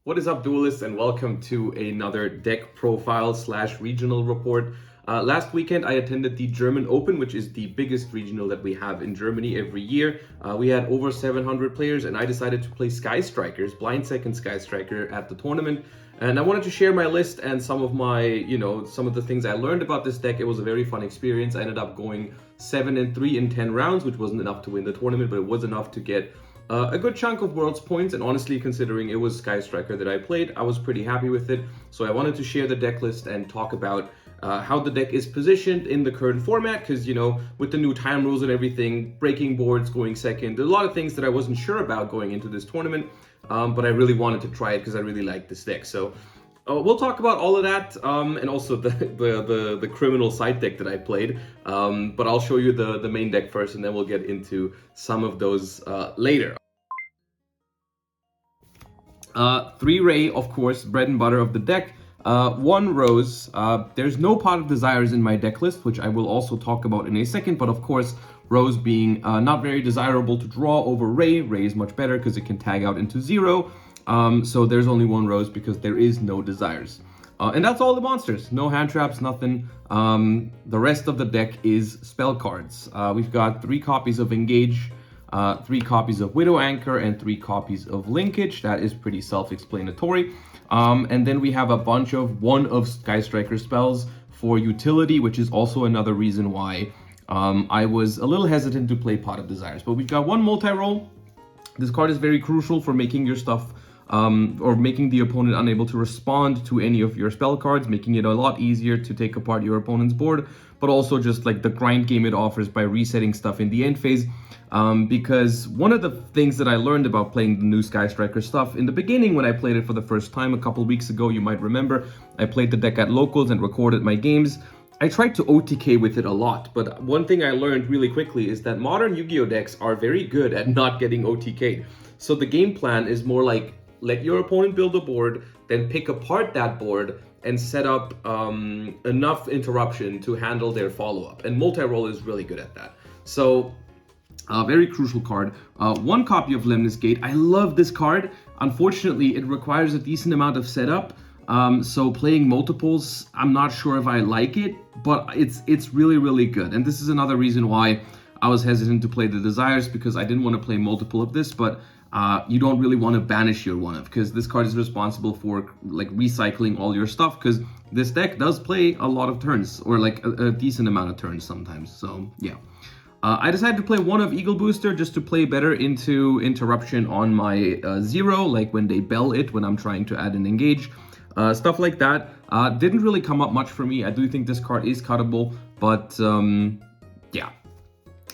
What is up, duelists, and welcome to another deck profile slash regional report. Last weekend, I attended the German Open, which is the biggest regional that we have in Germany every year. We had over 700 players, and I decided to play Sky Strikers, blind second Sky Striker at the tournament. And I wanted to share my list and some of my, some of the things I learned about this deck. It was a very fun experience. I ended up going 7-3 in 10 rounds, which wasn't enough to win the tournament, but it was enough to get a good chunk of Worlds points, and honestly, considering it was Sky Striker that I played, I was pretty happy with it. So I wanted to share the deck list and talk about how the deck is positioned in the current format, because, with the new time rules and everything, breaking boards, going second, there's a lot of things that I wasn't sure about going into this tournament, but I really wanted to try it because I really like this deck. So we'll talk about all of that, and also the criminal side deck that I played. But I'll show you the main deck first, and then we'll get into some of those later. 3 Ray, of course, bread and butter of the deck. 1 Rose. There's no Pot of Desires in my deck list, which I will also talk about in a second. But of course, Rose being not very desirable to draw over Ray. Ray is much better because it can tag out into 0. So there's only 1 Rose because there is no Desires. And that's all the monsters. No hand traps, nothing. The rest of the deck is spell cards. We've got 3 copies of Engage, 3 copies of Widow Anchor, and 3 copies of Linkage. That is pretty self-explanatory. And then we have a bunch of one of Sky Striker spells for utility, which is also another reason why I was a little hesitant to play Pot of Desires. But we've got 1 multi-roll. This card is very crucial for making your stuff or making the opponent unable to respond to any of your spell cards, making it a lot easier to take apart your opponent's board, but also just like the grind game it offers by resetting stuff in the end phase. Because one of the things that I learned about playing the new Sky Striker stuff in the beginning when I played it for the first time a couple weeks ago, you might remember, I played the deck at locals and recorded my games. I tried to OTK with it a lot, but one thing I learned really quickly is that modern Yu-Gi-Oh decks are very good at not getting OTK'd. So the game plan is more like, let your opponent build a board, then pick apart that board and set up enough interruption to handle their follow-up. And multi-roll is really good at that. So, very crucial card. 1 copy of Lemnis Gate. I love this card. Unfortunately, it requires a decent amount of setup. So playing multiples, I'm not sure if I like it, but it's really, really good. And this is another reason why I was hesitant to play the Desires, because I didn't want to play multiple of this, but you don't really want to banish your one of, because this card is responsible for like recycling all your stuff, because this deck does play a lot of turns, or like a decent amount of turns sometimes. So yeah. I decided to play 1 of Eagle Booster just to play better into interruption on my 0, like when they bell it, when I'm trying to add an engage. Stuff like that. Didn't really come up much for me. I do think this card is cuttable, but yeah.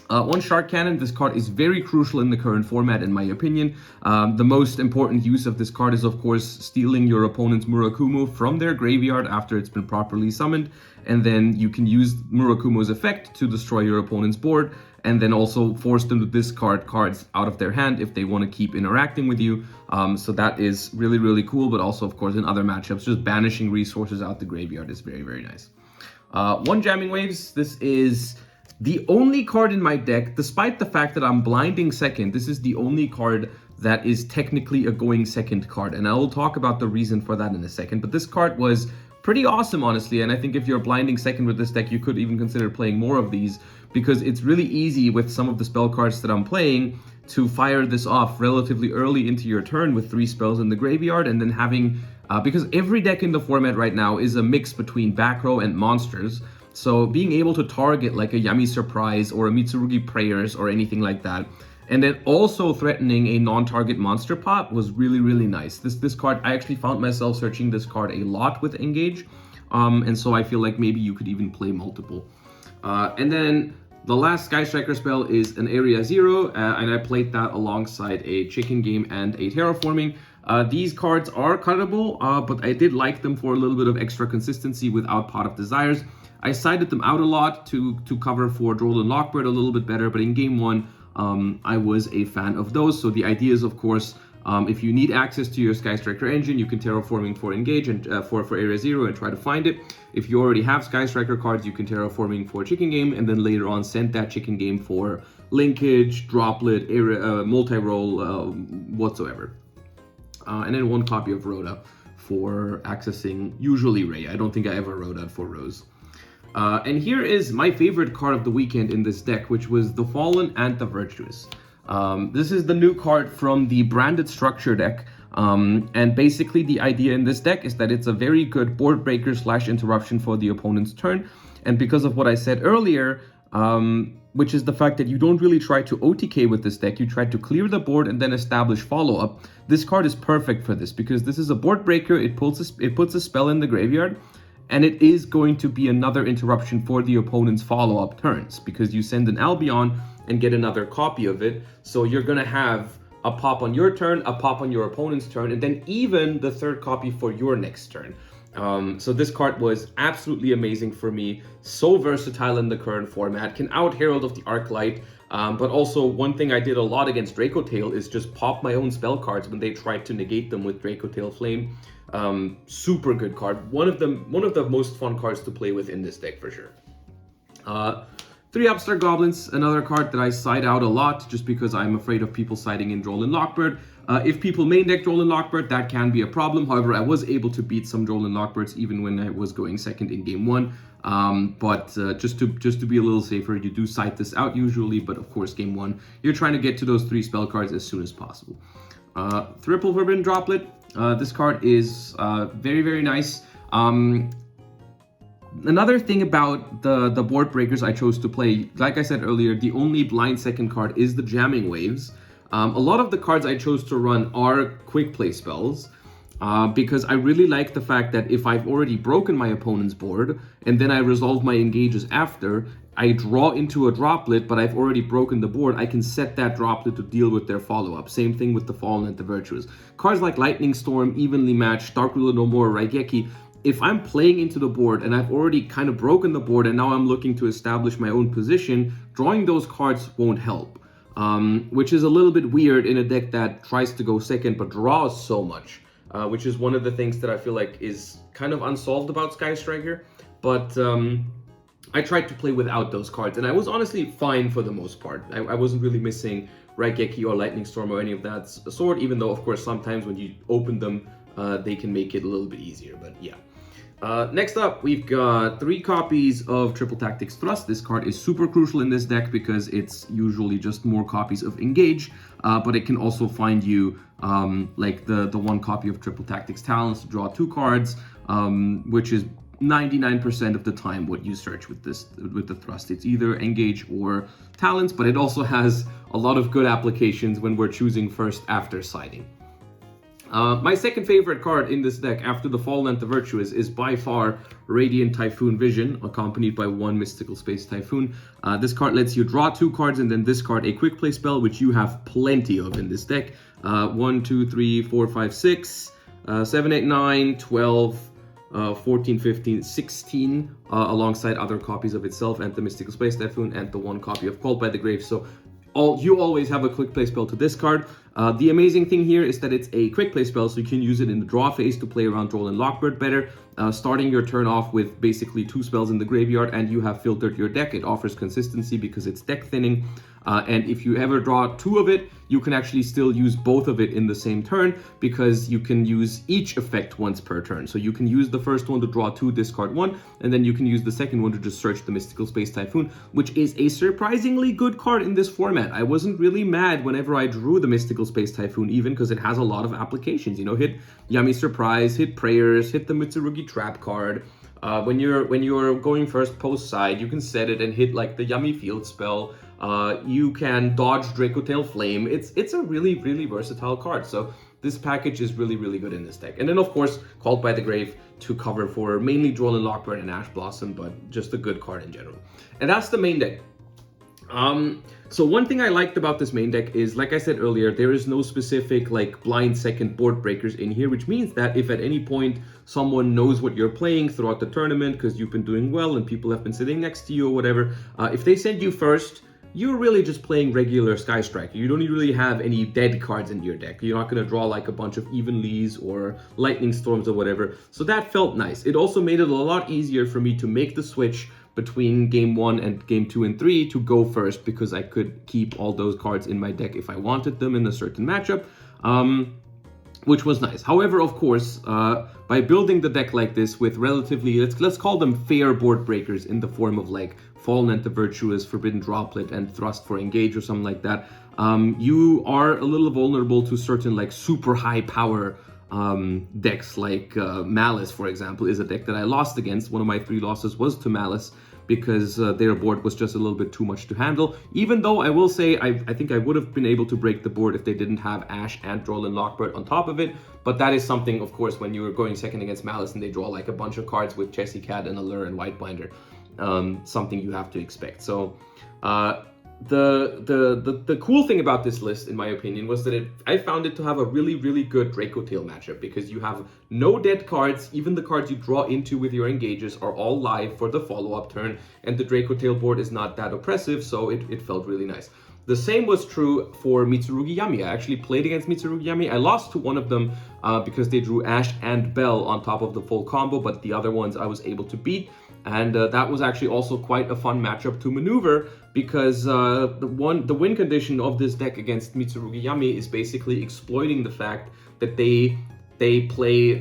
1 Shark Cannon. This card is very crucial in the current format, in my opinion. The most important use of this card is, of course, stealing your opponent's Murakumo from their graveyard after it's been properly summoned. And then you can use Murakumo's effect to destroy your opponent's board, and then also force them to discard cards out of their hand if they want to keep interacting with you. So that is really, really cool. But also, of course, in other matchups, just banishing resources out the graveyard is very, very nice. 1 Jamming Waves. This is the only card in my deck, despite the fact that I'm blinding second. This is the only card that is technically a going second card, and I will talk about the reason for that in a second. But this card was pretty awesome, honestly, and I think if you're blinding second with this deck, you could even consider playing more of these, because it's really easy with some of the spell cards that I'm playing to fire this off relatively early into your turn with 3 spells in the graveyard, and then having, because every deck in the format right now is a mix between back row and monsters. So being able to target like a Yummy Surprise or a Mitsurugi Prayers or anything like that, and then also threatening a non-target monster pot was really, really nice. This card, I actually found myself searching this card a lot with Engage, and so I feel like maybe you could even play multiple. And then the last Sky Striker spell is an Area 0, and I played that alongside a Chicken Game and a Terraforming. These cards are cuttable, but I did like them for a little bit of extra consistency without Pot of Desires. I sided them out a lot to cover for Droll and Lockbird a little bit better, but in game 1, I was a fan of those. So the idea is, of course, if you need access to your Sky Striker engine, you can Terraforming for Engage and for Area 0 and try to find it. If you already have Sky Striker cards, you can Terraforming for Chicken Game, and then later on send that Chicken Game for Linkage, Droplet, multi-roll, whatsoever. and then 1 copy of Rhoda for accessing usually Ray. I don't think I ever Rhoda for Rose. And here is my favorite card of the weekend in this deck, which was the Fallen and the Virtuous. This is the new card from the Branded Structure deck. And basically the idea in this deck is that it's a very good board breaker / interruption for the opponent's turn. And because of what I said earlier, which is the fact that you don't really try to OTK with this deck, you try to clear the board and then establish follow-up. This card is perfect for this because this is a board breaker, it puts a spell in the graveyard, and it is going to be another interruption for the opponent's follow-up turns because you send an Albion and get another copy of it. So you're going to have a pop on your turn, a pop on your opponent's turn, and then even the 3rd copy for your next turn. So this card was absolutely amazing for me. So versatile in the current format. Can out Herald of the Arclight. But also one thing I did a lot against Draco Tail is just pop my own spell cards when they tried to negate them with Draco Tail Flame. Super good card. One of the most fun cards to play with in this deck for sure. 3 Upstart Goblins, another card that I side out a lot just because I'm afraid of people siding in Droll and Lockbird. If people main deck Droll and Lockbird, that can be a problem. However, I was able to beat some Droll and Lockbirds even when I was going second in game 1. But just to be a little safer, you do side this out usually, but of course game 1, you're trying to get to those 3 spell cards as soon as possible. Triple Forbidden Droplet, this card is very, very nice. Another thing about the board breakers I chose to play, like I said earlier, the only blind second card is the Jamming Waves. A lot of the cards I chose to run are quick play spells because I really like the fact that if I've already broken my opponent's board and then I resolve my engages after, I draw into a droplet, but I've already broken the board, I can set that droplet to deal with their follow-up. Same thing with the Fallen and the Virtuous. Cards like Lightning Storm, Evenly Matched, Dark Ruler No More, Raigeki, if I'm playing into the board and I've already kind of broken the board and now I'm looking to establish my own position, drawing those cards won't help. Which is a little bit weird in a deck that tries to go second but draws so much. Which is one of the things that I feel like is kind of unsolved about Sky Striker. But I tried to play without those cards and I was honestly fine for the most part. I wasn't really missing Raigeki or Lightning Storm or any of that sort, even though of course sometimes when you open them, they can make it a little bit easier, but yeah. Next up, we've got 3 copies of Triple Tactics Thrust. This card is super crucial in this deck because it's usually just more copies of Engage, but it can also find you like the 1 copy of Triple Tactics Talents to draw 2 cards, which is 99% of the time what you search with the Thrust. It's either Engage or Talents, but it also has a lot of good applications when we're choosing first after siding. My second favorite card in this deck after the Fallen and the Virtuous is by far Radiant Typhoon Vision, accompanied by 1 Mystical Space Typhoon. This card lets you draw 2 cards and then discard a quick play spell, which you have plenty of in this deck. 1, 2, 3, 4, 5, 6, 7, 8, 9, 12, 14, 15, 16, alongside other copies of itself and the Mystical Space Typhoon and the 1 copy of Called by the Grave. So you always have a quick play spell to discard. The amazing thing here is that it's a quick play spell, so you can use it in the draw phase to play around Droll and Lockbird better. Starting your turn off with basically 2 spells in the graveyard and you have filtered your deck. It offers consistency because it's deck thinning. And if you ever draw 2 of it, you can actually still use both of it in the same turn because you can use each effect once per turn. So you can use the first one to draw 2, discard 1, and then you can use the second one to just search the Mystical Space Typhoon, which is a surprisingly good card in this format. I wasn't really mad whenever I drew the Mystical Space Typhoon even because it has a lot of applications. You know, hit Yummy Surprise, hit Prayers, hit the Mitsurugi Trap card. When you're going first post side, you can set it and hit like the Yummy Field spell. You can dodge Draco Tail Flame. It's a really, really versatile card. So this package is really, really good in this deck. And then of course, Called by the Grave to cover for mainly Droll and Lockbird and Ash Blossom, but just a good card in general. And that's the main deck. So one thing I liked about this main deck is, like I said earlier, there is no specific like blind second board breakers in here, which means that if at any point someone knows what you're playing throughout the tournament because you've been doing well and people have been sitting next to you or whatever, if they send you first, you're really just playing regular Sky Striker. You don't really have any dead cards in your deck. You're not going to draw like a bunch of Evenlies or Lightning Storms or whatever. So that felt nice. It also made it a lot easier for me to make the switch between game 1 and game 2 and 3 to go first because I could keep all those cards in my deck if I wanted them in a certain matchup. which was nice. However, of course, by building the deck like this with relatively, let's call them fair board breakers in the form of like Fallen and the Virtuous, Forbidden Droplet, and Thrust for Engage or something like that, you are a little vulnerable to certain like super high power decks like Malice, for example, is a deck that I lost against. One of my 3 losses was to Malice because their board was just a little bit too much to handle. Even though I will say I think I would have been able to break the board if they didn't have Ash, Ant-Droll, and Lockbird on top of it. But that is something, of course, when you were going second against Malice and they draw like a bunch of cards with Chessy Cat and Allure and Whitebinder, something you have to expect. So the cool thing about this list, in my opinion, was that I found it to have a really good Draco Tail matchup, because you have no dead cards. Even the cards you draw into with your engages are all live for the follow-up turn, and the Draco Tail board is not that oppressive, so it felt really nice. The same was true for Mitsurugi Yami. I actually played against Mitsurugi Yami. I lost to one of them because they drew Ash and Bell on top of the full combo, but the other ones I was able to beat. And that was actually also quite a fun matchup to maneuver, because the win condition of this deck against Mitsurugi Yami is basically exploiting the fact that they play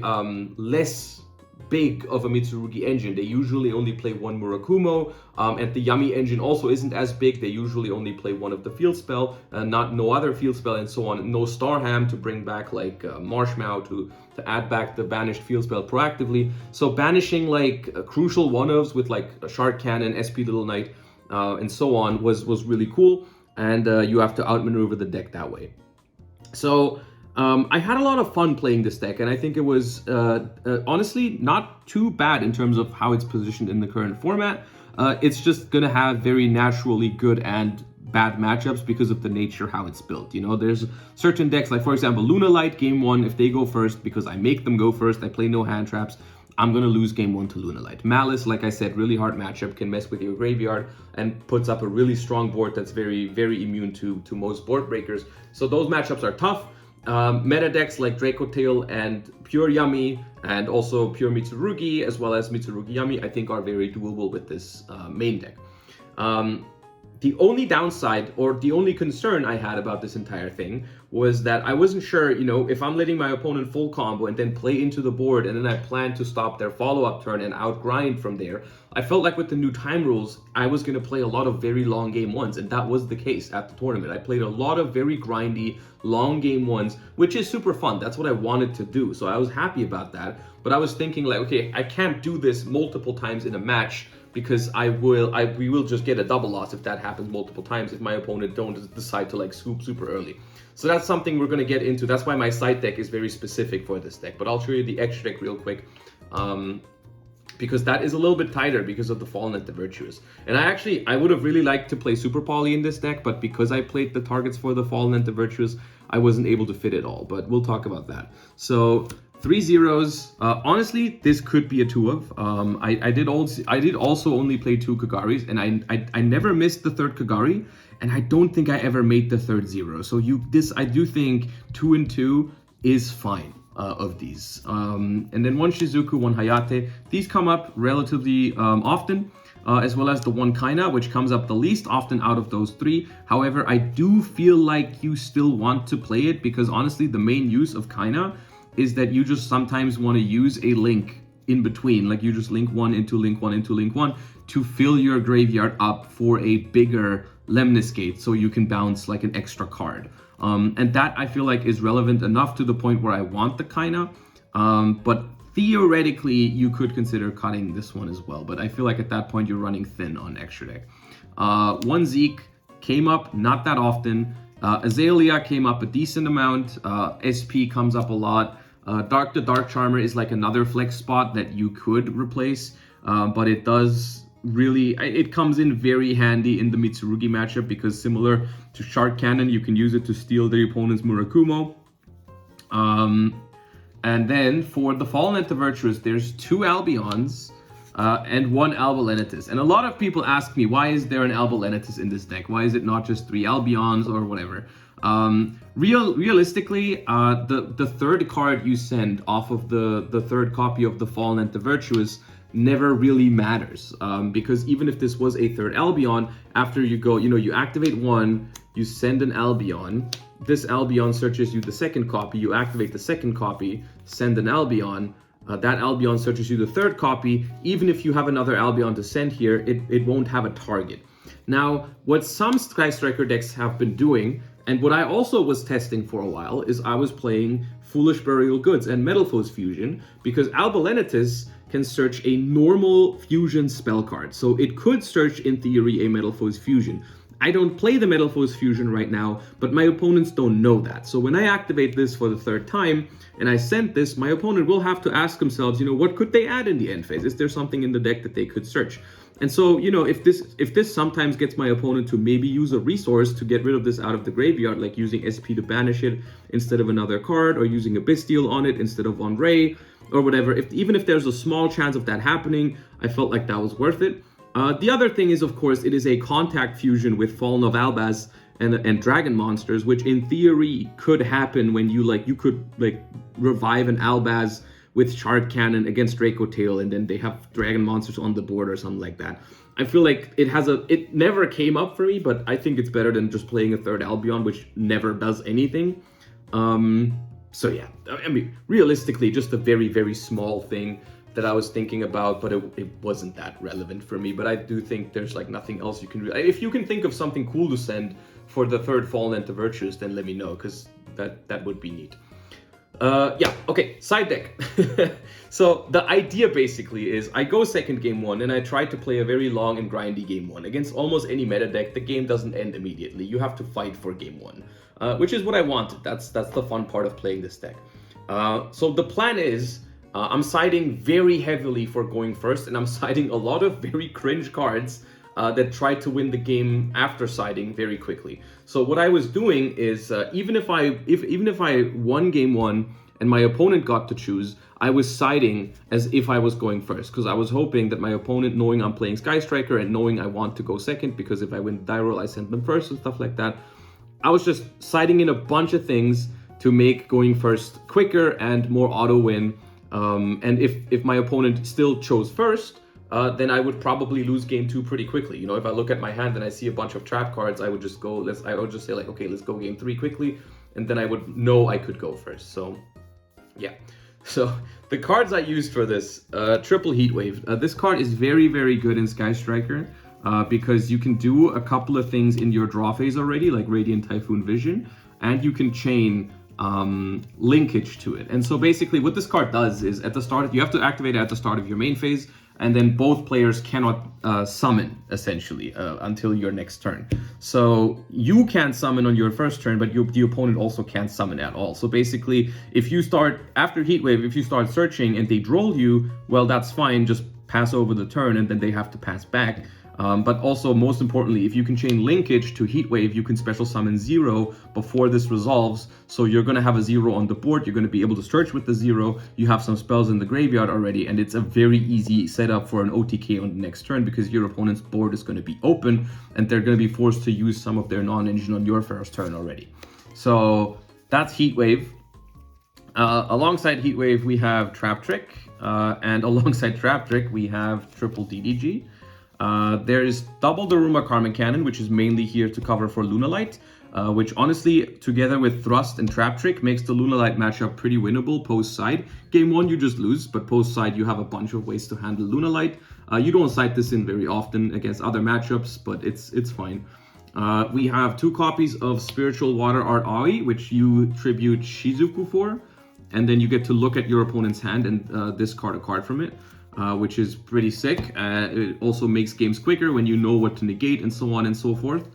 less big of a Mitsurugi engine. They usually only play 1 Murakumo, and the Yami engine also isn't as big. They usually only play 1 of the field spell, no other field spell, and so on. No Starham to bring back like Marshmallow to add back the banished field spell proactively. So banishing like crucial one-ofs with like a Shark Cannon, SP Little Knight, and so on was really cool, and you have to outmaneuver the deck that way. So I had a lot of fun playing this deck, and I think it was honestly not too bad in terms of how it's positioned in the current format. It's just gonna have very naturally good and bad matchups because of the nature how it's built. You know, there's certain decks, like for example Luna Light game 1, if they go first, because I make them go first, I play no hand traps, I'm gonna lose game 1 to Luna Light. Malice, like I said, really hard matchup, can mess with your graveyard and puts up a really strong board that's very immune to most board breakers. So those matchups are tough. Meta decks like Draco Tail and Pure Yami, and also Pure Mitsurugi, as well as Mitsurugi Yami, I think are very doable with this main deck. The only downside, or the only concern I had about this entire thing, was that I wasn't sure, you know, if I'm letting my opponent full combo and then play into the board and then I plan to stop their follow-up turn and outgrind from there. I felt like with the new time rules, I was going to play a lot of very long game 1s, and that was the case at the tournament. I played a lot of very grindy, long game 1s, which is super fun. That's what I wanted to do, so I was happy about that. But I was thinking like, okay, I can't do this multiple times in a match, because we will just get a double loss if that happens multiple times, if my opponent don't decide to like swoop super early. So that's something we're going to get into. That's why my side deck is very specific for this deck. But I'll show you the extra deck real quick, because that is a little bit tighter because of the Fallen and the Virtuous. And I would have really liked to play Super Poly in this deck, but because I played the targets for the Fallen and the Virtuous, I wasn't able to fit it all. But we'll talk about that. So 3 zeros. Honestly, this could be a 2-of. I did also only play 2 Kagaris, and I never missed the 3rd Kagari, and I don't think I ever made the 3rd 0. So I do think 2 and 2 is fine of these. And then 1 Shizuku, 1 Hayate. These come up relatively often, as well as the 1 Kaina, which comes up the least often out of those 3. However, I do feel like you still want to play it, because honestly, the main use of Kaina is that you just sometimes want to use a link in between, like you just link 1 into link 1 into link 1 to fill your graveyard up for a bigger Lemnis Gate, so you can bounce like an extra card. And that I feel like is relevant enough to the point where I want the Kaina, but theoretically you could consider cutting this one as well, but I feel like at that point you're running thin on extra deck. 1 Zeke came up not that often. Azalea came up a decent amount. SP comes up a lot. Dark the Dark Charmer is like another flex spot that you could replace, but it does really, it comes in very handy in the Mitsurugi matchup, because similar to Shark Cannon, you can use it to steal the opponent's Murakumo. And then for the Fallen and the Virtuous, there's 2 Albions and 1 Alba Lenitus. And a lot of people ask me, why is there an Alba Lenitus in this deck? Why is it not just 3 Albions or whatever? Realistically, the 3rd card you send off of the 3rd copy of the Fallen and the Virtuous never really matters, because even if this was a 3rd Albion, after you go, you know, you activate 1, you send an Albion. This Albion searches you the second copy. You activate the second copy, send an Albion. That Albion searches you the third copy. Even if you have another Albion to send here, it won't have a target. Now, what some Sky Striker decks have been doing, and what I also was testing for a while, is I was playing Foolish Burial Goods and Metal Foes Fusion, because Albalenitis can search a normal fusion spell card. So it could search, in theory, a Metal Foes Fusion. I don't play the Metal Foes Fusion right now, but my opponents don't know that. So when I activate this for the third time, and I send this, my opponent will have to ask themselves, what could they add in the end phase? Is there something in the deck that they could search? And so, if this sometimes gets my opponent to maybe use a resource to get rid of this out of the graveyard, like using SP to banish it instead of another card, or using a Bestial on it instead of on Ray, or whatever, even if there's a small chance of that happening, I felt like that was worth it. The other thing is, of course, it is a contact fusion with Fallen of Albaz and Dragon Monsters, which in theory could happen when you could revive an Albaz with Shard Cannon against Draco Tail, and then they have Dragon Monsters on the board or something like that. I feel like it never came up for me, but I think it's better than just playing a third Albion, which never does anything. So yeah, I mean, realistically, just a very, very small thing that I was thinking about, but it wasn't that relevant for me. But I do think there's nothing else you can do. If you can think of something cool to send for the third Fallen into Virtues, then let me know, because that would be neat. Yeah, okay, side deck. So the idea basically is I go second game one, and I try to play a very long and grindy game one. Against almost any meta deck, the game doesn't end immediately. You have to fight for game one, which is what I wanted. That's the fun part of playing this deck. So the plan is, I'm siding very heavily for going first, and I'm siding a lot of very cringe cards that try to win the game after siding very quickly. So what I was doing is, even if I won game one and my opponent got to choose, I was siding as if I was going first, because I was hoping that my opponent, knowing I'm playing Sky Striker and knowing I want to go second, because if I win the die roll, I send them first and stuff like that, I was just siding in a bunch of things to make going first quicker and more auto win. And if my opponent still chose first, then I would probably lose game two pretty quickly. If I look at my hand and I see a bunch of trap cards, I would just say okay, let's go game three quickly, and then I would know I could go first. So yeah. So the cards I used for this, Triple Heatwave. This card is very, very good in Sky Striker, because you can do a couple of things in your draw phase already, like Radiant Typhoon Vision, and you can chain linkage to it. And so basically what this card does is, at the start, you have to activate it at the start of your main phase, and then both players cannot summon, essentially, until your next turn. So you can't summon on your first turn, but the opponent also can't summon at all. So basically, if you start, after Heatwave, if you start searching and they droll you, well, that's fine, just pass over the turn, and then they have to pass back. But also, most importantly, if you can chain linkage to Heatwave, you can special summon 0 before this resolves. So you're going to have a 0 on the board. You're going to be able to search with the 0. You have some spells in the graveyard already, and it's a very easy setup for an OTK on the next turn, because your opponent's board is going to be open, and they're going to be forced to use some of their non-engine on your first turn already. So that's Heatwave. Alongside Heatwave, we have Trap Trick, and alongside Trap Trick, we have Triple DDG. There is double Daruma Karmic Cannon, which is mainly here to cover for Lunalight, which honestly, together with Thrust and Trap Trick, makes the Lunalight matchup pretty winnable post-side. Game 1 you just lose, but post-side you have a bunch of ways to handle Lunalight. You don't side this in very often against other matchups, but it's fine. We have 2 copies of Spiritual Water Art Aoi, which you tribute Shizuku for, and then you get to look at your opponent's hand and discard a card from it. Which is pretty sick. It also makes games quicker when you know what to negate, and so on and so forth.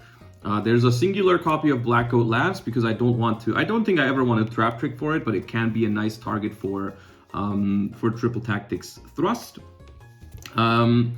There's a singular copy of Black Goat Labs, because I don't think I ever want to Trap Trick for it, but it can be a nice target for Triple Tactics Thrust. And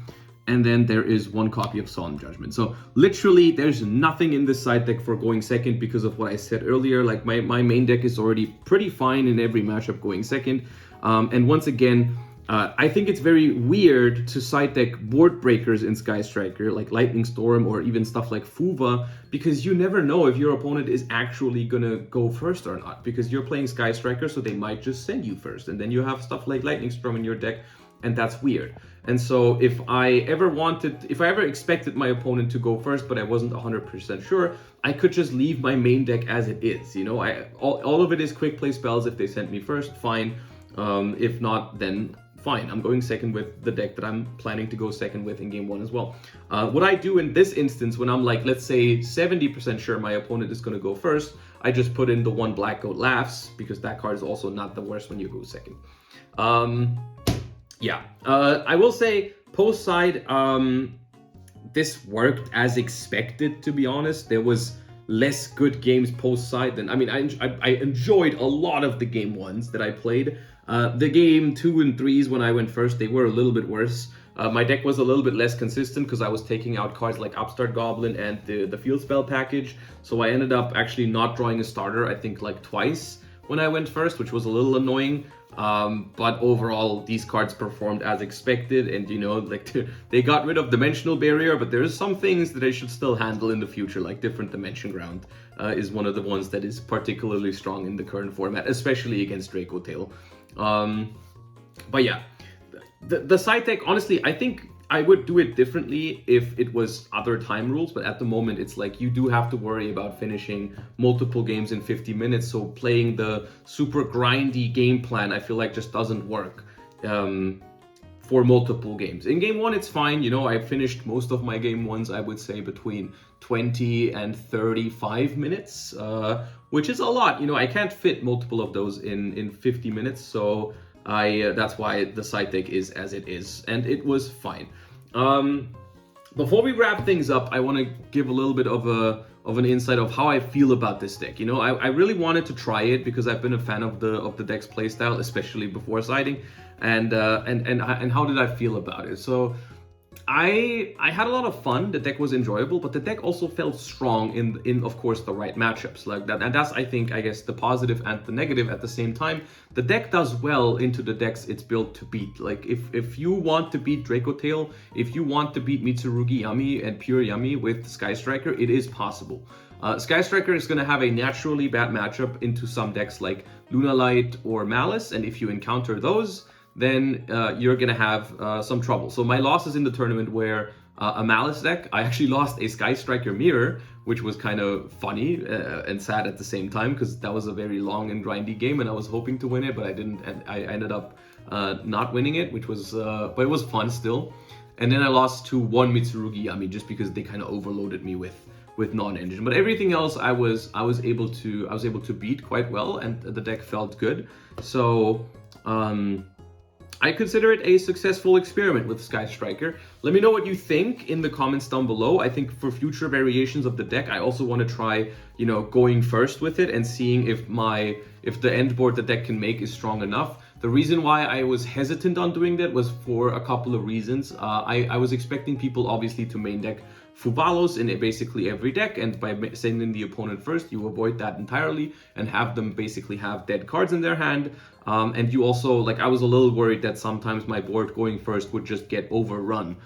then there is 1 copy of Solemn Judgment. So literally, there's nothing in this side deck for going second, because of what I said earlier. Like my main deck is already pretty fine in every matchup going second. And once again, I think it's very weird to side deck board breakers in Sky Striker, like Lightning Storm or even stuff like Fuva, because you never know if your opponent is actually gonna go first or not, because you're playing Sky Striker, so they might just send you first, and then you have stuff like Lightning Storm in your deck, and that's weird. And so if I ever expected my opponent to go first, but I wasn't 100% sure, I could just leave my main deck as it is. You know, all of it is quick play spells. If they sent me first, fine. If not, then fine. I'm going second with the deck that I'm planning to go second with in game one as well. What I do in this instance, when I'm like, let's say 70% sure my opponent is going to go first, I just put in the one Black Goat Laughs, because that card is also not the worst when you go second. Yeah, I will say post side, this worked as expected, to be honest. There was less good games post side than, I mean, I enjoyed a lot of the game ones that I played. The game 2 and 3s when I went first, they were a little bit worse. My deck was a little bit less consistent because I was taking out cards like Upstart Goblin and the Field Spell package. So I ended up actually not drawing a starter, I think like twice when I went first, which was a little annoying. But overall, these cards performed as expected, and you know, like they got rid of Dimensional Barrier, but there's some things that I should still handle in the future, like Different Dimension Ground is one of the ones that is particularly strong in the current format, especially against Draco Tail. But yeah, the side deck, honestly, I think I would do it differently if it was other time rules, but at the moment it's like you do have to worry about finishing multiple games in 50 minutes, so playing the super grindy game plan I feel like just doesn't work for multiple games. In game one it's fine, you know, I finished most of my game ones, I would say, between 20 and 35 minutes, which is a lot. You know, I can't fit multiple of those in 50 minutes, so that's why the side deck is as it is, and it was fine. Before we wrap things up, I want to give a little bit of an insight of how I feel about this deck. You know, I really wanted to try it because I've been a fan of the deck's playstyle, especially before siding, and how did I feel about it? So I had a lot of fun. The deck was enjoyable, but the deck also felt strong in of course the right matchups like that, and that's, I think, I guess, the positive and the negative at the same time. The deck does well into the decks it's built to beat. Like if you want to beat Draco Tail, if you want to beat Mitsurugi Yami and Pure Yami with Sky Striker, it is possible. Sky Striker is going to have a naturally bad matchup into some decks like Luna Light or Malice, and if you encounter those, then you're gonna have some trouble. So my losses in the tournament were a Malice deck. I actually lost a Sky Striker Mirror, which was kind of funny and sad at the same time, because that was a very long and grindy game and I was hoping to win it, but I didn't, and I ended up not winning it, which was, but it was fun still. And then I lost to one Mitsurugi Yami just because they kind of overloaded me with non-engine. But everything else I was able to beat quite well, and the deck felt good. So I consider it a successful experiment with Sky Striker. Let me know what you think in the comments down below. I think for future variations of the deck, I also want to try, you know, going first with it and seeing if the end board the deck can make is strong enough. The reason why I was hesitant on doing that was for a couple of reasons. I was expecting people obviously to main deck Fubalos in basically every deck, and by sending the opponent first, you avoid that entirely and have them basically have dead cards in their hand. And you also, like, I was a little worried that sometimes my board going first would just get overrun.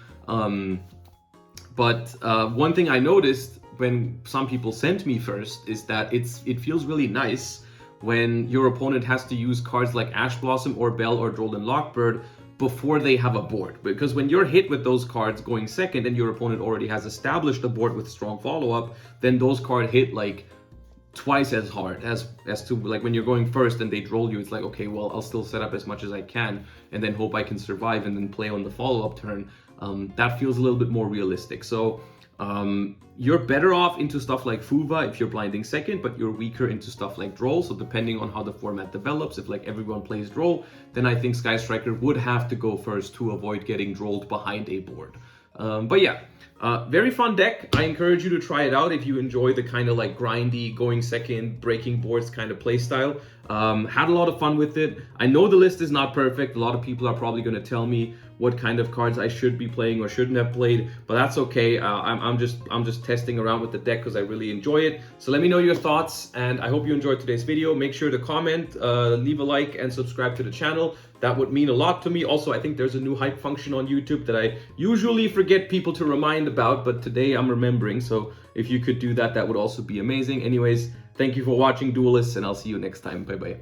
But one thing I noticed when some people sent me first is that it feels really nice when your opponent has to use cards like Ash Blossom or Bell or Drolden Lockbird before they have a board. Because when you're hit with those cards going second and your opponent already has established a board with strong follow-up, then those cards hit like twice as hard as to like when you're going first and they droll you. It's like, okay, well, I'll still set up as much as I can and then hope I can survive and then play on the follow-up turn. That feels a little bit more realistic. So you're better off into stuff like Fuva if you're blinding second, but you're weaker into stuff like Droll. So depending on how the format develops, if like everyone plays Droll, then I think Sky Striker would have to go first to avoid getting drolled behind a board. But yeah, very fun deck. I encourage you to try it out if you enjoy the kind of like grindy, going second, breaking boards kind of play style. Had a lot of fun with it. I know the list is not perfect. A lot of people are probably going to tell me what kind of cards I should be playing or shouldn't have played, but that's okay. I'm just testing around with the deck because I really enjoy it. So let me know your thoughts, and I hope you enjoyed today's video. Make sure to comment, leave a like, and subscribe to the channel. That would mean a lot to me. Also, I think there's a new hype function on YouTube that I usually forget people to remind about, but today I'm remembering. So if you could do that, that would also be amazing. Anyways, thank you for watching, Duelists, and I'll see you next time. Bye bye.